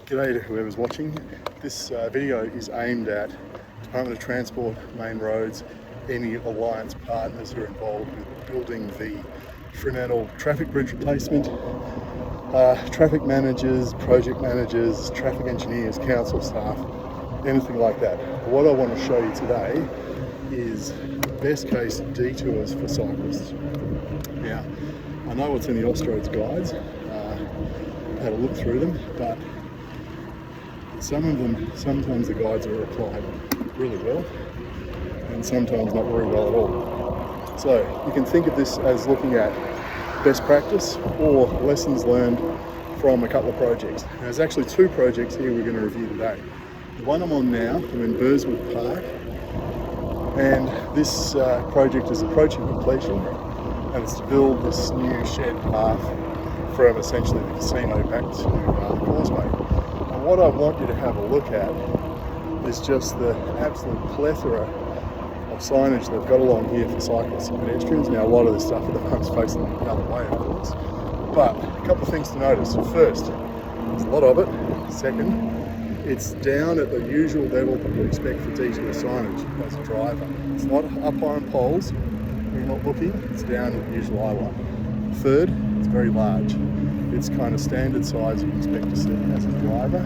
G'day to whoever's watching. This video is aimed at Department of Transport, Main Roads, any alliance partners who are involved with building the Fremantle traffic bridge replacement, traffic managers, project managers, traffic engineers, council staff, anything like that. What I want to show you today is best case detours for cyclists. Now, I know what's in the Austroads guides, had a look through them, but some of them, sometimes the guides are applied really well and sometimes not very well at all. So you can think of this as looking at best practice or lessons learned from a couple of projects. Now, there's actually two projects here we're going to review today. The one I'm on now, I'm in Burswood Park, and this project is approaching completion, and it's to build this new shared path from essentially the casino back to the Causeway. And what I want you to have a look at is just the absolute plethora of signage they've got along here for cyclists and pedestrians. Now, a lot of this stuff at the moment's facing the other way, of course. But a couple of things to notice. First, there's a lot of it. Second, it's down at the usual level that you expect for detour signage as a driver. It's not up high on poles. You're not looking. It's down at the usual eye line. Third, it's very large. It's kind of standard size you expect to see as a driver.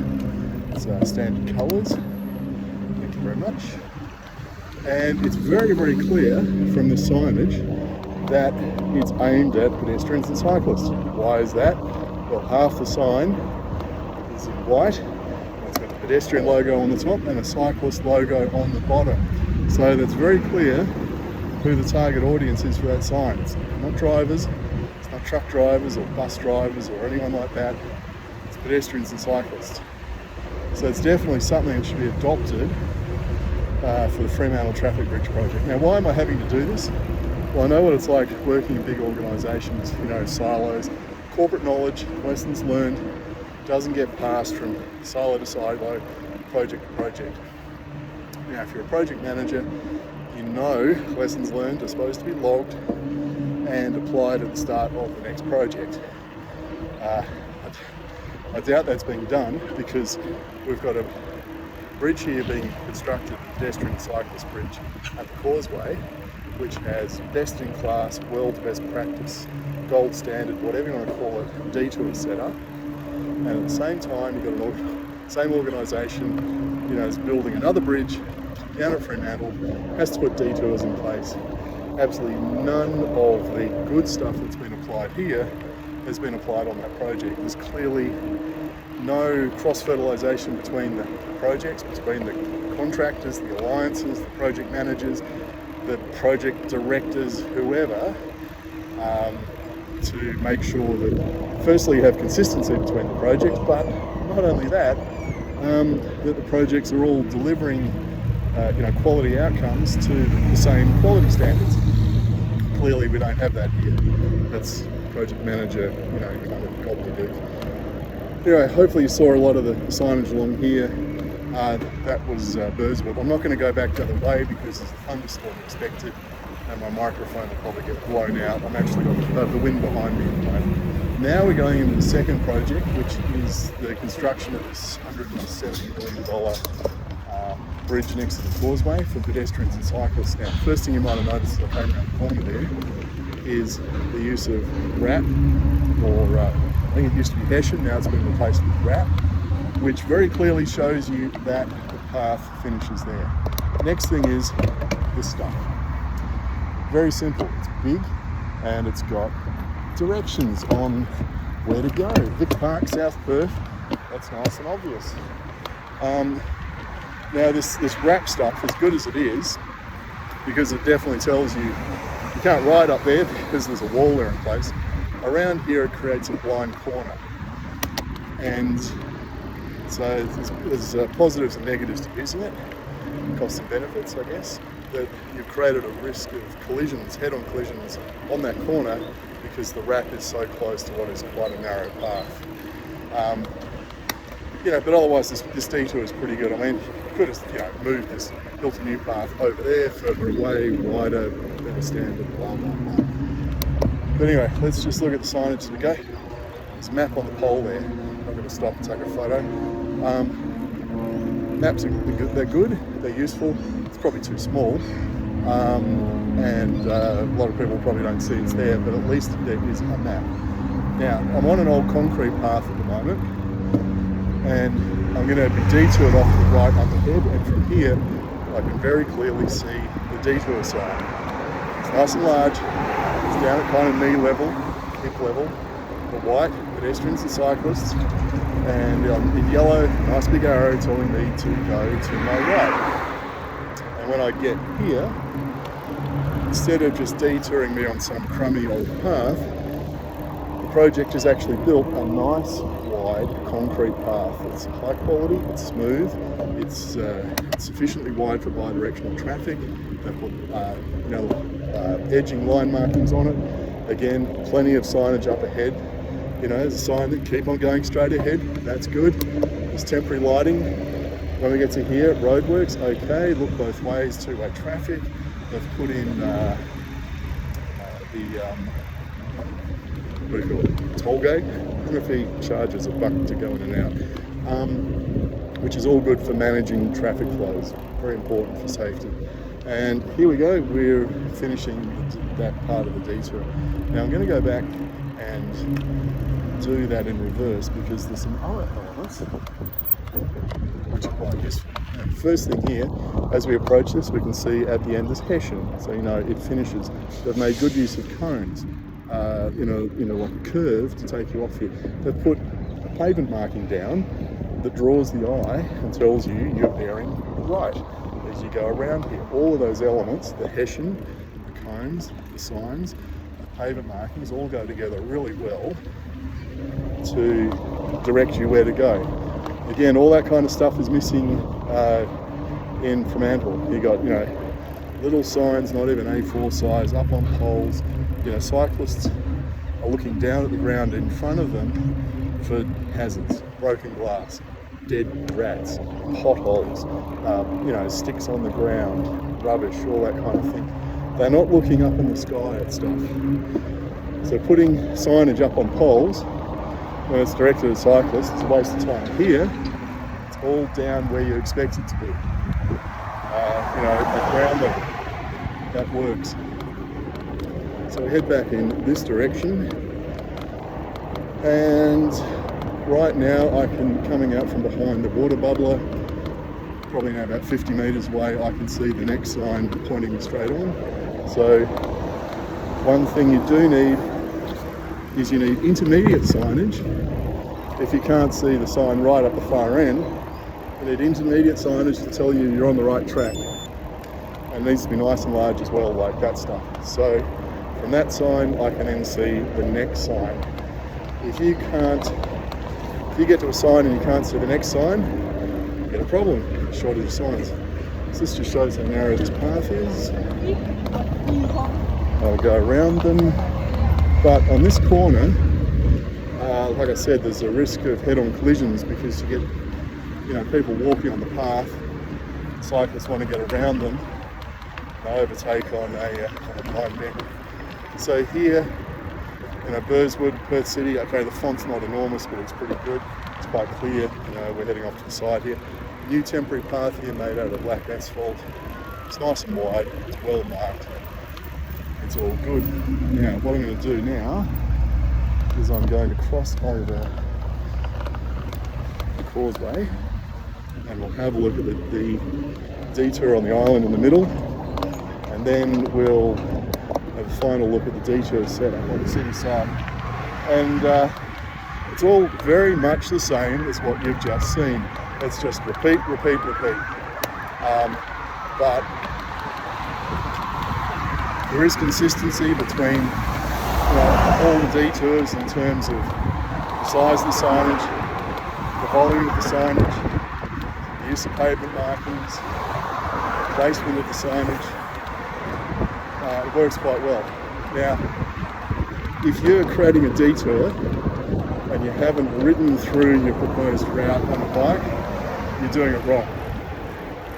It's standard colours. Thank you very much. And it's very, very clear from the signage that it's aimed at pedestrians and cyclists. Why is that? Well, half the sign is in white. It's got the pedestrian logo on the top and a cyclist logo on the bottom. So that's very clear who the target audience is for that sign. It's not drivers, it's not truck drivers or bus drivers or anyone like that. It's pedestrians and cyclists. So it's definitely something that should be adopted for the Fremantle traffic bridge project. Now, why am I having to do this? Well, I know what it's like working in big organisations, silos. Corporate knowledge, lessons learned, doesn't get passed from silo to silo, project to project. Now, if you're a project manager, you know lessons learned are supposed to be logged and applied at the start of the next project. I doubt that's being done because we've got a bridge here being constructed, the pedestrian cyclist bridge at the Causeway, which has best in class, world's best practice, gold standard, whatever you want to call it, detour set up. And at the same time, you've got same organisation, is building another bridge down at Fremantle, has to put detours in place. Absolutely none of the good stuff that's been applied here has been applied on that project. There's clearly no cross-fertilisation between the projects, between the contractors, the alliances, the project managers, the project directors, whoever, to make sure that firstly you have consistency between the projects, but not only that, that the projects are all delivering quality outcomes to the same quality standards. Clearly we don't have that here. That's project manager, kind of gobbledygook. Anyway, hopefully you saw a lot of the signage along here. That was Burswood. I'm not going to go back the other way because there's a thunderstorm expected and my microphone will probably get blown out. I'm actually got the wind behind me at the moment. Now we're going into the second project, which is the construction of this $170 million bridge next to the Causeway for pedestrians and cyclists. Now, first thing you might have noticed as I came around the corner there is the use of wrap, or I think it used to be hessian, now it's been replaced with wrap, which very clearly shows you that the path finishes there. Next thing is this stuff. Very simple. It's big and it's got directions on where to go. Vic Park, South Perth, that's nice and obvious. Now this wrap stuff, as good as it is, because it definitely tells you you can't ride up there because there's a wall there in place. Around here it creates a blind corner. And so there's positives and negatives to using it, costs and benefits, I guess, that you've created a risk of collisions, head-on collisions on that corner because the wrap is so close to what is quite a narrow path. But otherwise this detour is pretty good. I mean, you could have moved this, built a new path over there, further away, wider, better standard, blah, blah, blah. But anyway, let's just look at the signage as we go. There's a map on the pole there. I'm going to stop and take a photo. Maps they're good, they're useful. It's probably too small, and a lot of people probably don't see it's there, but at least there is a map. Now, I'm on an old concrete path at the moment, and I'm going to be detoured off to the right up ahead, and from here I can very clearly see the detour sign. It's nice and large, it's down at kind of knee level, hip level, the white, pedestrians and cyclists, and in yellow, nice big arrow telling me to go to my right. And when I get here, instead of just detouring me on some crummy old path, the project has actually built a nice wide concrete path. It's high quality, it's smooth, it's sufficiently wide for bi-directional traffic. They've put edging line markings on it. Again, plenty of signage up ahead. There's a sign that keep on going straight ahead. That's good. There's temporary lighting. When we get to here, roadworks, okay, look both ways, two-way traffic. They've put in toll gate. I don't know if he charges a buck to go in and out, which is all good for managing traffic flows. Very important for safety. And here we go, we're finishing that part of the detour. Now I'm going to go back and do that in reverse because there's some other elements which are quite useful. First thing here, as we approach this, we can see at the end is Hessian, so it finishes. They've made good use of cones, like a curve to take you off here. They've put a pavement marking down that draws the eye and tells you you're bearing right as you go around here. All of those elements, the Hessian, the cones, the signs, the pavement markings, all go together really well to direct you where to go. Again, all that kind of stuff is missing in Fremantle. You got, little signs, not even A4 size, up on poles. Cyclists are looking down at the ground in front of them for hazards, broken glass, dead rats, potholes, sticks on the ground, rubbish, all that kind of thing. They're not looking up in the sky at stuff. So putting signage up on poles when it's directed at cyclists is a waste of time. Here, it's all down where you expect it to be. At ground level, that works. So we head back in this direction, and right now coming out from behind the water bubbler, probably now about 50 metres away, I can see the next sign pointing me straight on. So one thing you do need is you need intermediate signage. If you can't see the sign right up the far end, you need intermediate signage to tell you you're on the right track. And it needs to be nice and large as well, like that stuff. So from that sign, I can then see the next sign. If you get to a sign and you can't see the next sign, you get a problem, shortage of signs. So this just shows how narrow this path is. I'll go around them. But on this corner, like I said, there's a risk of head-on collisions because you get, people walking on the path. Cyclists want to get around them. They overtake on a blind bend. So here, Burswood, Perth City. Okay, the font's not enormous, but it's pretty good. It's quite clear. We're heading off to the side here. New temporary path here made out of black asphalt. It's nice and wide. It's well marked. It's all good. Now, what I'm going to do now is I'm going to cross over the Causeway, and we'll have a look at the detour on the island in the middle, and then we'll have a final look at the detour setup on the city side. And it's all very much the same as what you've just seen. It's just repeat. But there is consistency between all the detours in terms of the size of the signage, the volume of the signage, the use of pavement markings, the placement of the signage. It works quite well. Now, if you're creating a detour and you haven't ridden through your proposed route on a bike, you're doing it wrong.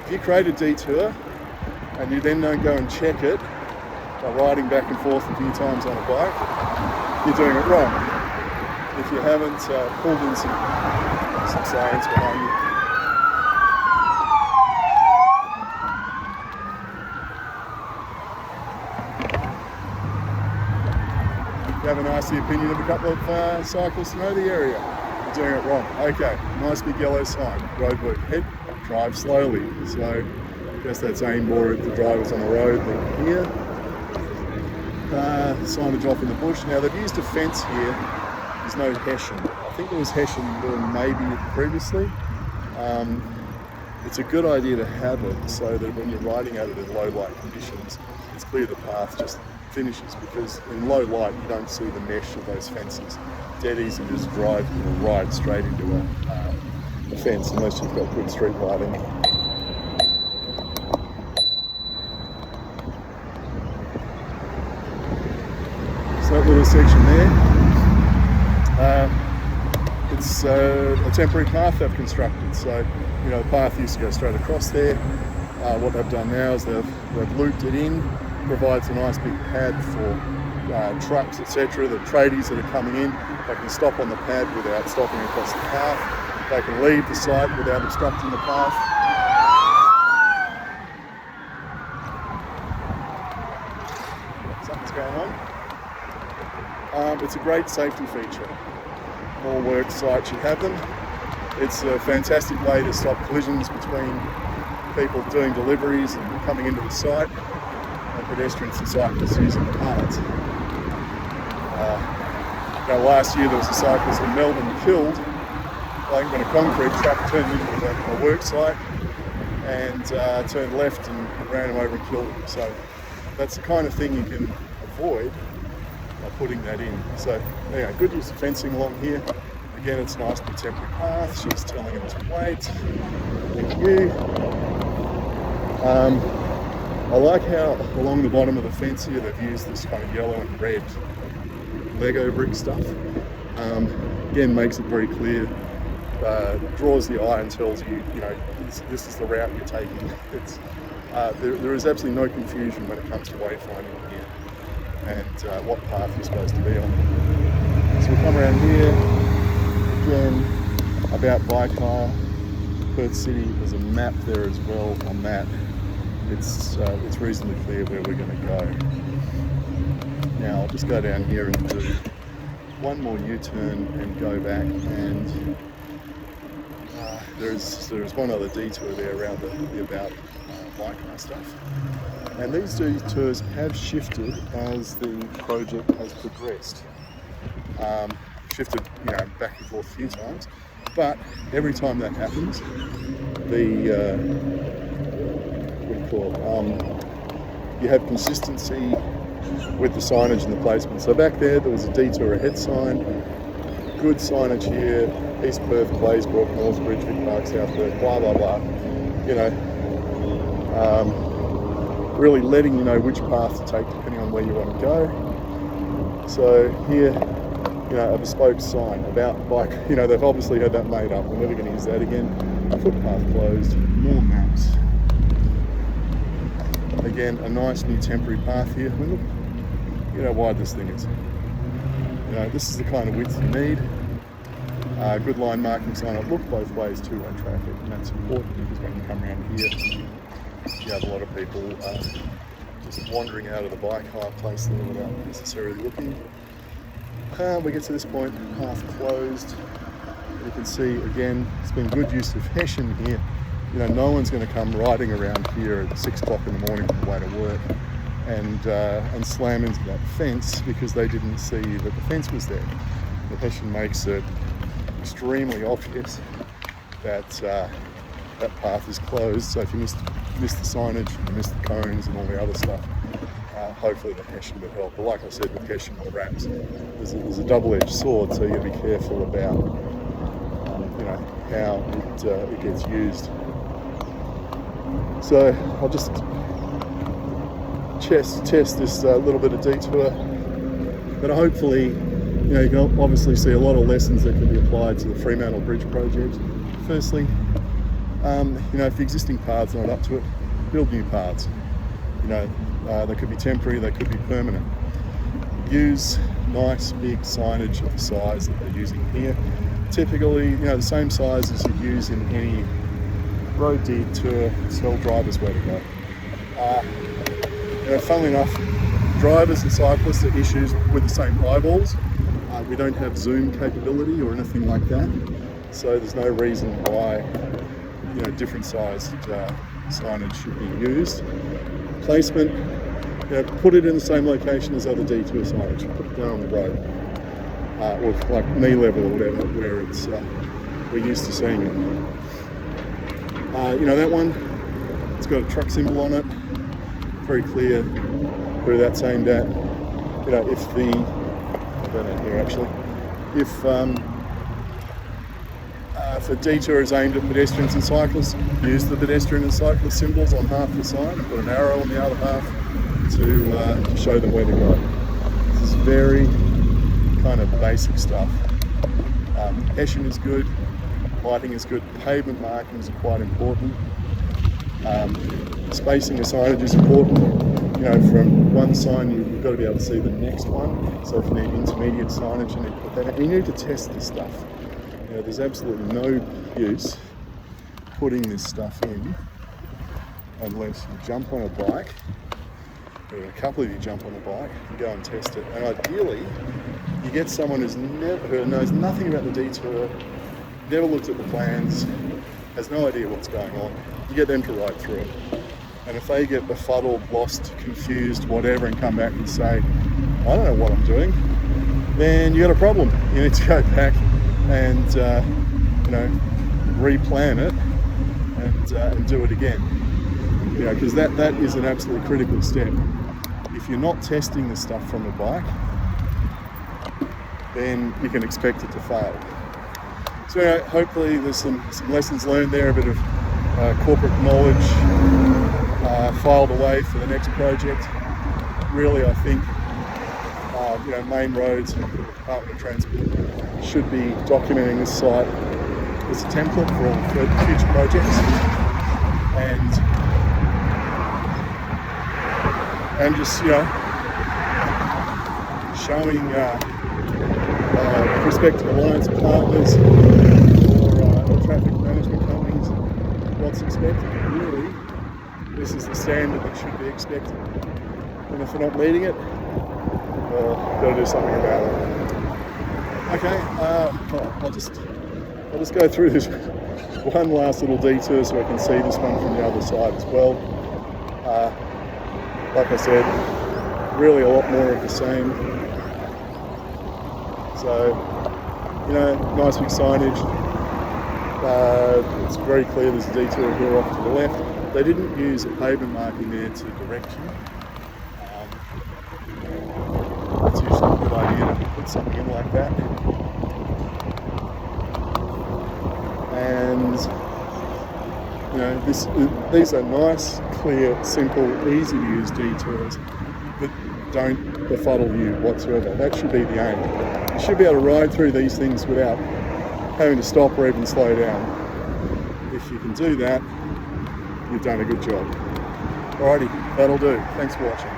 If you create a detour and you then don't go and check it by riding back and forth a few times on a bike, you're doing it wrong. if you haven't, pulled in some sirens behind you. You have a nasty opinion of a couple of cyclists know the area. You're doing it wrong. Okay, nice big yellow sign. Roadwork ahead, drive slowly. So I guess that's aimed more at the drivers on the road than here. Signage off in the bush. Now they've used a fence here. There's no hessian. I think there was hessian there maybe previously. It's a good idea to have it so that when you're riding at it in low light conditions, it's clear the path just finishes, because in low light you don't see the mesh of those fences. Dead easy to just drive or ride straight into a fence unless you've got good street lighting. So that little section there, it's a temporary path they've constructed. So, you know, the path used to go straight across there. What they've done now is they've looped it in, provides a nice big pad for trucks, etc. The tradies that are coming in, they can stop on the pad without stopping across the path. They can leave the site without obstructing the path. Something's going on. It's a great safety feature. More work sites should have them. It's a fantastic way to stop collisions between people doing deliveries and coming into the site, and pedestrians and cyclists using the paths. Last year there was a cyclist in Melbourne killed when a concrete truck turned into a work site and turned left and ran him over and killed him. So that's the kind of thing you can avoid by putting that in. So anyway, good use of fencing along here. Again, it's nice to be temporary path. She's telling him to wait. Thank you. I like how along the bottom of the fence here they've used this kind of yellow and red Lego brick stuff. Again, makes it very clear, draws the eye and tells you, you know, this is the route you're taking. It's, there is absolutely no confusion when it comes to wayfinding here and what path you're supposed to be on. So we'll come around here, again, about bike hire, Perth City. There's a map there as well on that. It's reasonably clear where we're going to go. Now I'll just go down here and do one more U-turn and go back, and there's one other detour there around the about bike hire stuff. And these detours have shifted as the project has progressed. Shifted, you know, back and forth a few times, but every time that happens, you have consistency with the signage and the placement. So back there was a detour ahead sign, good signage here, East Perth, Claysbrook, Northbridge, Vic Park, South Perth, blah blah blah. You know, really letting you know which path to take depending on where you want to go. So here, you know, a bespoke sign about bike. You know, they've obviously had that made up. We're never going to use that again. Footpath closed. More maps. Again, a nice new temporary path here. Look, you know how wide this thing is. You know, this is the kind of width you need. Good line markings on it. Look both ways too on traffic, and that's important because when you come around here, you have a lot of people just wandering out of the bike hire place there without necessarily looking. We get to this point, path closed. You can see again, it's been good use of hessian here. You know, no one's going to come riding around here at 6 o'clock in the morning on the way to work and slam into that fence because they didn't see that the fence was there. The hessian makes it extremely obvious that that path is closed. So if you miss the signage, you miss the cones and all the other stuff, hopefully the hessian would help. But like I said, with hessian or wraps, there's a double-edged sword, so you got to be careful about you know, how it gets used. So I'll just test this little bit of detour, but hopefully, you know, you can obviously see a lot of lessons that can be applied to the Fremantle Bridge project. Firstly, you know, if the existing path's not up to it, build new paths. You know, they could be temporary, they could be permanent. use nice big signage of the size that they're using here. Typically, you know, the same size as you use in any road detour to tell drivers where to go. You know, funnily enough, drivers and cyclists are issues with the same eyeballs. We don't have zoom capability or anything like that, so there's no reason why, you know, different sized signage should be used. Placement, you know, put it in the same location as other detour signage. Put it down on the road, or like knee level or whatever, where it's we're used to seeing it. You know, that one, it's got a truck symbol on it. Very clear where that's aimed at. You know, if the, I don't know here actually, if a detour is aimed at pedestrians and cyclists, use the pedestrian and cyclist symbols on half the sign, put an arrow on the other half to show them where to go. This is very kind of basic stuff. Hessian is good, lighting is good, pavement markings are quite important. Spacing of signage is important. You know, from one sign you've got to be able to see the next one. So if you need intermediate signage, you need to put that in. You need to test this stuff. You know, there's absolutely no use putting this stuff in unless you jump on a bike, or a couple of you jump on a bike and go and test it. And ideally, you get someone who knows nothing about the detour, never looked at the plans, has no idea what's going on. You get them to ride through it. And if they get befuddled, lost, confused, whatever, and come back and say, I don't know what I'm doing, then you got a problem. You need to go back and you know, replan it and do it again. You know, because that is an absolutely critical step. If you're not testing the stuff from the bike, then you can expect it to fail. So you know, hopefully there's some lessons learned there, a bit of corporate knowledge filed away for the next project. Really, I think you know, main roads and the Department of Transport should be documenting this site as a template for all future projects, and just, you know, showing prospective alliance partners or traffic management companies what's expected. Really, this is the standard that should be expected. And if they're not meeting it, well, got to do something about it. Okay, I'll just go through this one last little detour so I can see this one from the other side as well. Like I said, really a lot more of the same. So, you know, nice big signage. It's very clear there's a detour here off to the left. They didn't use a pavement marking there to direct you. It's usually a good idea to put something in like that. And you know, these are nice, clear, simple, easy to use detours that don't befuddle you whatsoever. That should be the aim. You should be able to ride through these things without having to stop or even slow down. If you can do that, you've done a good job. Alrighty, that'll do. Thanks for watching.